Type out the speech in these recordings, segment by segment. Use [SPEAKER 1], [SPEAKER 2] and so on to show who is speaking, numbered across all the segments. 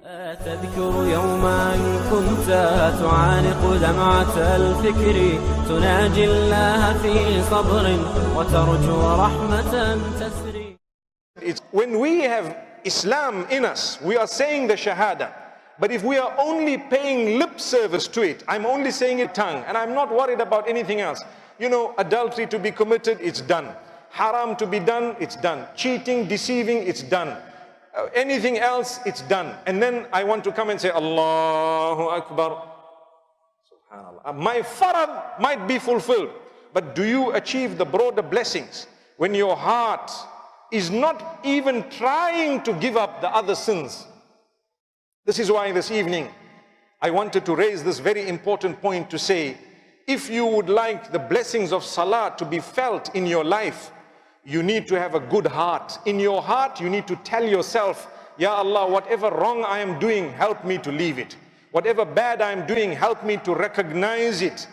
[SPEAKER 1] تذكر يوما كنت تعانق دمعة الفكر تناجي الله في صبر وترجو رحمة تسري.
[SPEAKER 2] When we have Islam in us, we are saying the Shahada. But if we are only paying lip service to it, I'm only saying it tongue and I'm not worried about anything else. You know, adultery to be committed, it's done. Haram to be done, it's done. Cheating, deceiving, it's done. Anything else, it's done. And then I want to come and say, Allahu Akbar. Subhanallah. My farad might be fulfilled, but do you achieve the broader blessings when your heart is not even trying to give up the other sins? This is why this evening I wanted to raise this very important point to say, if you would like the blessings of Salah to be felt in your life, you need to have a good heart. In your heart, you need to tell yourself, Ya Allah, whatever wrong I am doing, help me to leave it. Whatever bad I am doing, help me to recognize it.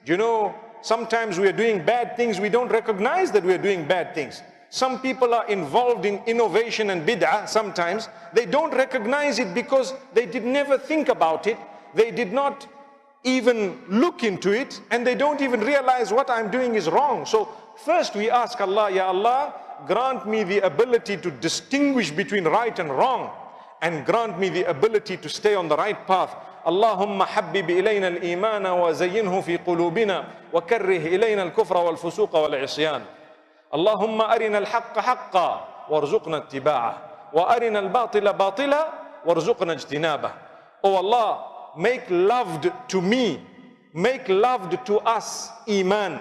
[SPEAKER 2] You know, sometimes we are doing bad things, we don't recognize that we are doing bad things. Some people are involved in innovation and bid'ah sometimes. They don't recognize it because they did never think about it. They did not even look into it, and they don't even realize what I'm doing is wrong. So first we ask Allah, Ya Allah, grant me the ability to distinguish between right and wrong, and grant me the ability to stay on the right path. Allahumma habbib ilayna al-imana wa zayyinhu fi qulubina wa karrih ilayna al-kufra wal-fusuqa wal-isyan. Allahumma arina al-haqqa haqqa warzuqna ittiba'ah wa arina al-batila batila warzuqna ijtinabah. Oh Allah, make loved to me, make loved to us iman,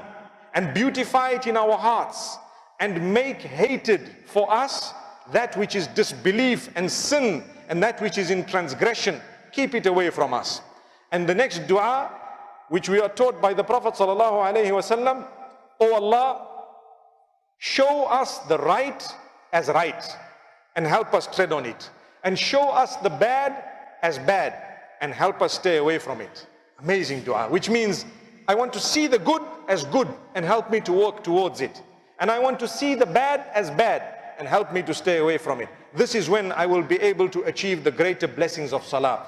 [SPEAKER 2] and beautify it in our hearts, and make hated for us that which is disbelief and sin, and that which is in transgression. Keep it away from us. And the next dua, which we are taught by the Prophet sallallahu alaihi wasallam, oh Allah, show us the right as right and help us tread on it, and show us the bad as bad and help us stay away from it. Amazing dua, which means I want to see the good as good and help me to work towards it, and I want to see the bad as bad and help me to stay away from it. This is when I will be able to achieve the greater blessings of Salah.